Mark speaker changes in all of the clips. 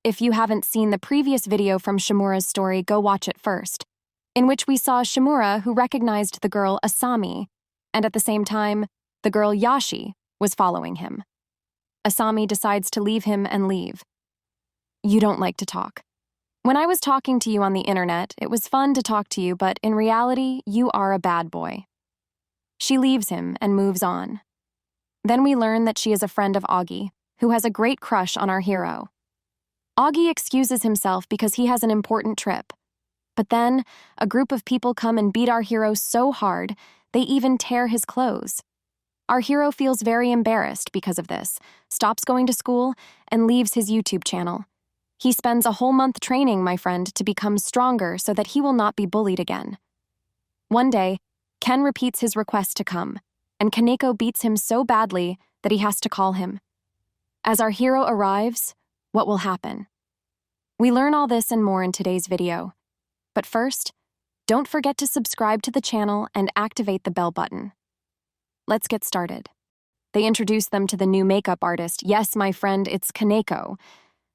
Speaker 1: if you haven't seen the previous video from Shimura's story, go watch it first, in which we saw Shimura who recognized the girl Asami, and at the same time, the girl Yashi was following him. Asami decides to leave him and leave. You don't like to talk. When I was talking to you on the internet, it was fun to talk to you, but in reality, you are a bad boy. She leaves him and moves on. Then we learn that she is a friend of Augie, who has a great crush on our hero. Augie excuses himself because he has an important trip. But then, a group of people come and beat our hero so hard, they even tear his clothes. Our hero feels very embarrassed because of this, stops going to school, and leaves his YouTube channel. He spends a whole month training, my friend, to become stronger so that he will not be bullied again. One day, Ken repeats his request to come, and Kaneko beats him so badly that he has to call him. As our hero arrives, what will happen? We learn all this and more in today's video. But first, don't forget to subscribe to the channel and activate the bell button. Let's get started. They introduce them to the new makeup artist. Yes, my friend, it's Kaneko.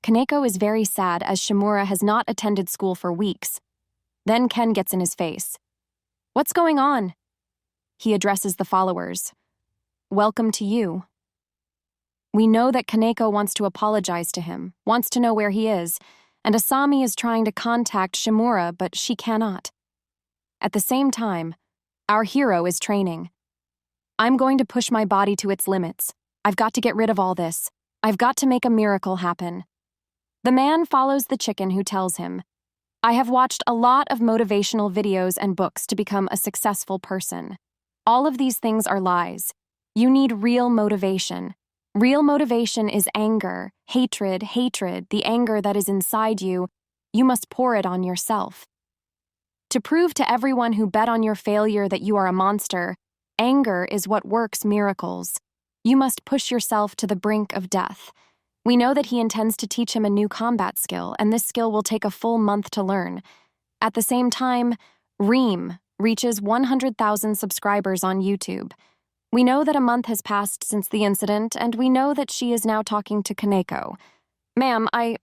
Speaker 1: Kaneko is very sad as Shimura has not attended school for weeks. Then Ken gets in his face. What's going on? He addresses the followers. Welcome to you. We know that Kaneko wants to apologize to him, wants to know where he is, and Asami is trying to contact Shimura, but she cannot. At the same time, our hero is training. I'm going to push my body to its limits. I've got to get rid of all this. I've got to make a miracle happen. The man follows the chicken who tells him, I have watched a lot of motivational videos and books to become a successful person. All of these things are lies. You need real motivation. Real motivation is anger, hatred, the anger that is inside you. You must pour it on yourself. To prove to everyone who bet on your failure that you are a monster, anger is what works miracles. You must push yourself to the brink of death. We know that he intends to teach him a new combat skill, and this skill will take a full month to learn. At the same time, Reem reaches 100,000 subscribers on YouTube. We know that a month has passed since the incident, and we know that she is now talking to Kaneko. Ma'am, I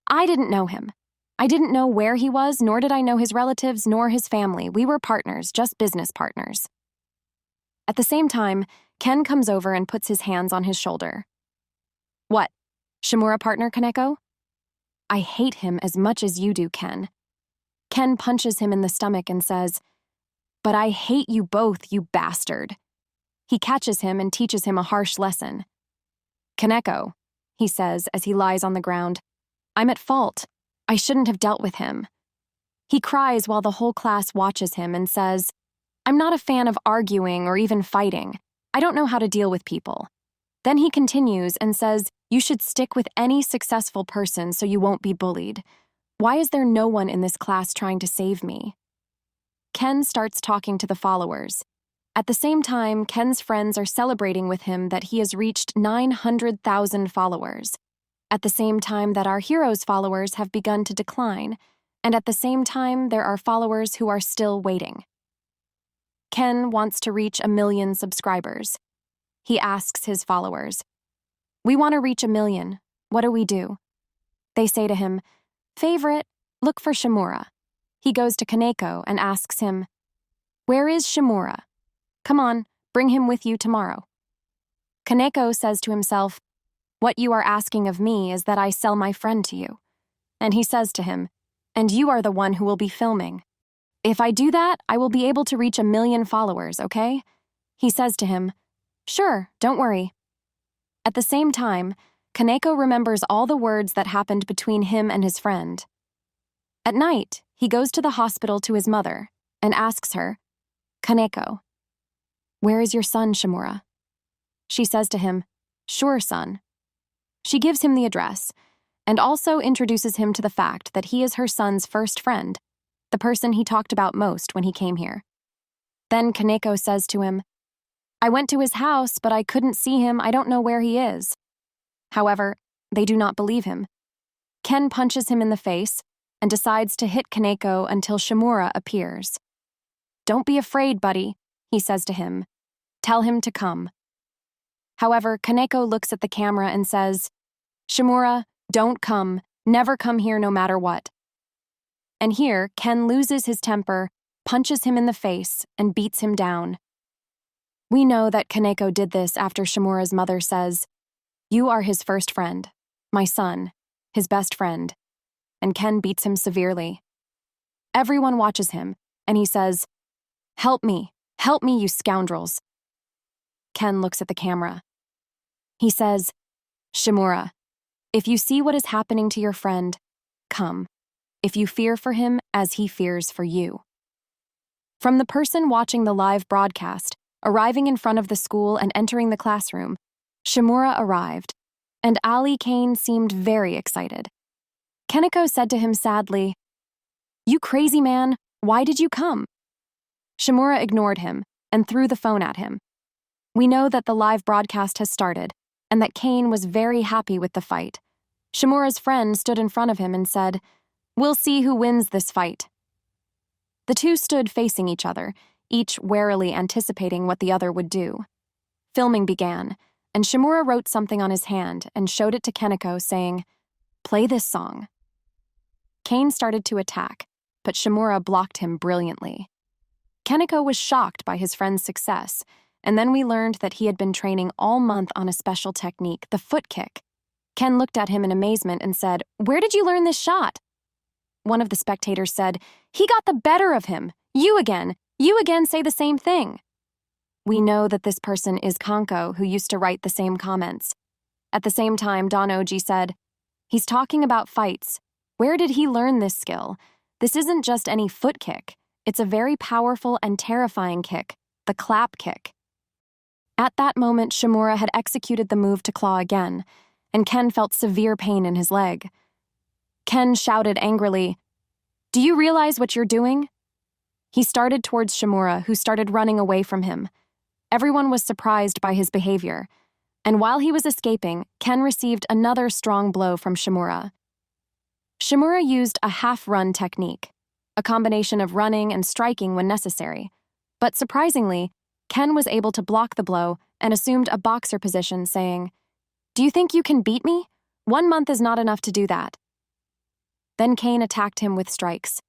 Speaker 1: didn't know him. I didn't know where he was, nor did I know his relatives, nor his family. We were partners, just business partners. At the same time, Ken comes over and puts his hands on his shoulder. What? Shimura partner, Kaneko? I hate him as much as you do, Ken. Ken punches him in the stomach and says, But I hate you both, you bastard. He catches him and teaches him a harsh lesson. Kaneko, he says as he lies on the ground, I'm at fault. I shouldn't have dealt with him. He cries while the whole class watches him and says, I'm not a fan of arguing or even fighting. I don't know how to deal with people. Then he continues and says, you should stick with any successful person so you won't be bullied. Why is there no one in this class trying to save me? Ken starts talking to the followers. At the same time, Ken's friends are celebrating with him that he has reached 900,000 followers. At the same time that our hero's followers have begun to decline, and at the same time there are followers who are still waiting. Ken wants to reach 1 million subscribers. He asks his followers, we want to reach 1 million. What do we do? They say to him, favorite, look for Shimura. He goes to Kaneko and asks him, where is Shimura? Come on, bring him with you tomorrow. Kaneko says to himself, what you are asking of me is that I sell my friend to you. And he says to him, and you are the one who will be filming. If I do that, I will be able to reach 1 million followers, okay? He says to him, sure, don't worry. At the same time, Kaneko remembers all the words that happened between him and his friend. At night, he goes to the hospital to his mother and asks her, Kaneko, where is your son, Shimura? She says to him, sure, son. She gives him the address and also introduces him to the fact that he is her son's first friend, the person he talked about most when he came here. Then Kaneko says to him, I went to his house, but I couldn't see him. I don't know where he is. However, they do not believe him. Ken punches him in the face and decides to hit Kaneko until Shimura appears. Don't be afraid, buddy, he says to him. Tell him to come. However, Kaneko looks at the camera and says, Shimura, don't come. Never come here no matter what. And here, Ken loses his temper, punches him in the face, and beats him down. We know that Kaneko did this after Shimura's mother says, "You are his first friend, my son, his best friend," and Ken beats him severely. Everyone watches him, and he says, help me, you scoundrels." Ken looks at the camera. He says, "Shimura, if you see what is happening to your friend, come. If you fear for him as he fears for you." From the person watching the live broadcast, arriving in front of the school and entering the classroom, Shimura arrived, and Ali Kane seemed very excited. Kaneko said to him sadly, "You crazy man, why did you come?" Shimura ignored him and threw the phone at him. We know that the live broadcast has started, and that Kane was very happy with the fight. Shimura's friend stood in front of him and said, "We'll see who wins this fight." The two stood facing each other, each warily anticipating what the other would do. Filming began, and Shimura wrote something on his hand and showed it to Kaneko, saying, "Play this song." Kane started to attack, but Shimura blocked him brilliantly. Kaneko was shocked by his friend's success, and then we learned that he had been training all month on a special technique, the foot kick. Ken looked at him in amazement and said, "Where did you learn this shot?" One of the spectators said, "He got the better of him. You again say the same thing." We know that this person is Kanko, who used to write the same comments. At the same time, Don Oji said, "He's talking about fights. Where did he learn this skill? This isn't just any foot kick. It's a very powerful and terrifying kick, the clap kick." At that moment, Shimura had executed the move to claw again, and Ken felt severe pain in his leg. Ken shouted angrily, "Do you realize what you're doing?" He started towards Shimura, who started running away from him. Everyone was surprised by his behavior, and while he was escaping, Ken received another strong blow from Shimura. Shimura used a half-run technique, a combination of running and striking when necessary, but surprisingly, Ken was able to block the blow and assumed a boxer position, saying, "Do you think you can beat me? 1 month is not enough to do that." Then Kane attacked him with strikes.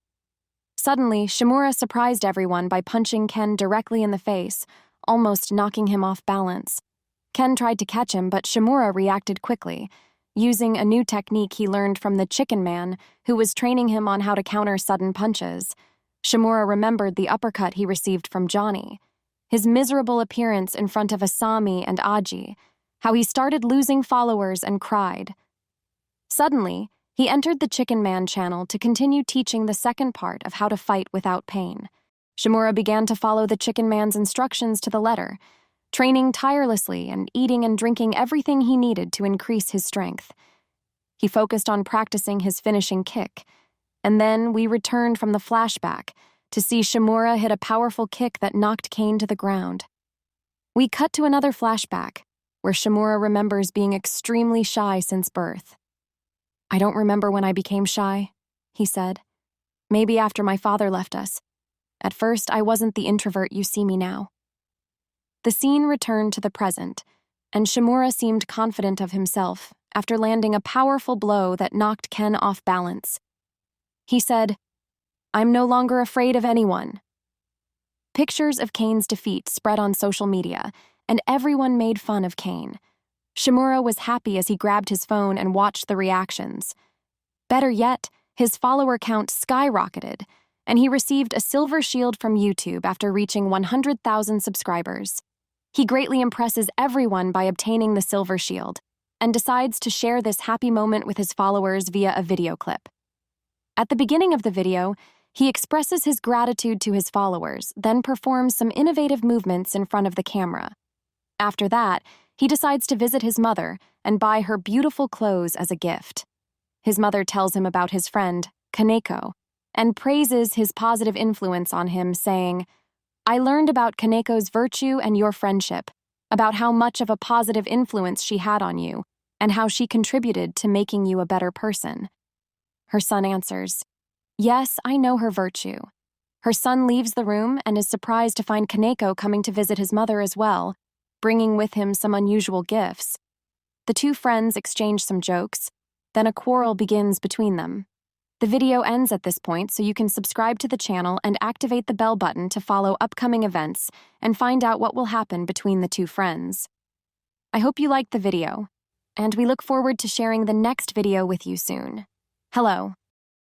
Speaker 1: Suddenly, Shimura surprised everyone by punching Ken directly in the face, almost knocking him off balance. Ken tried to catch him, but Shimura reacted quickly, using a new technique he learned from the Chicken Man, who was training him on how to counter sudden punches. Shimura remembered the uppercut he received from Johnny, his miserable appearance in front of Asami and Aji, how he started losing followers and cried. Suddenly, he entered the Chicken Man channel to continue teaching the second part of how to fight without pain. Shimura began to follow the Chicken Man's instructions to the letter, training tirelessly and eating and drinking everything he needed to increase his strength. He focused on practicing his finishing kick, and then we returned from the flashback to see Shimura hit a powerful kick that knocked Kane to the ground. We cut to another flashback, where Shimura remembers being extremely shy since birth. "I don't remember when I became shy," he said. "Maybe after my father left us. At first, I wasn't the introvert you see me now." The scene returned to the present, and Shimura seemed confident of himself after landing a powerful blow that knocked Ken off balance. He said, "I'm no longer afraid of anyone." Pictures of Kane's defeat spread on social media, and everyone made fun of Kane. Shimura was happy as he grabbed his phone and watched the reactions. Better yet, his follower count skyrocketed, and he received a silver shield from YouTube after reaching 100,000 subscribers. He greatly impresses everyone by obtaining the silver shield, and decides to share this happy moment with his followers via a video clip. At the beginning of the video, he expresses his gratitude to his followers, then performs some innovative movements in front of the camera. After that, he decides to visit his mother and buy her beautiful clothes as a gift. His mother tells him about his friend, Kaneko, and praises his positive influence on him, saying, "I learned about Kaneko's virtue and your friendship, about how much of a positive influence she had on you, and how she contributed to making you a better person." Her son answers, "Yes, I know her virtue." Her son leaves the room and is surprised to find Kaneko coming to visit his mother as well, bringing with him some unusual gifts. The two friends exchange some jokes, Then a quarrel begins between them. The video ends at this point, so you can subscribe to the channel and activate the bell button to follow upcoming events and find out what will happen between the two friends. I hope you liked the video, and we look forward to sharing the next video with you soon. Hello.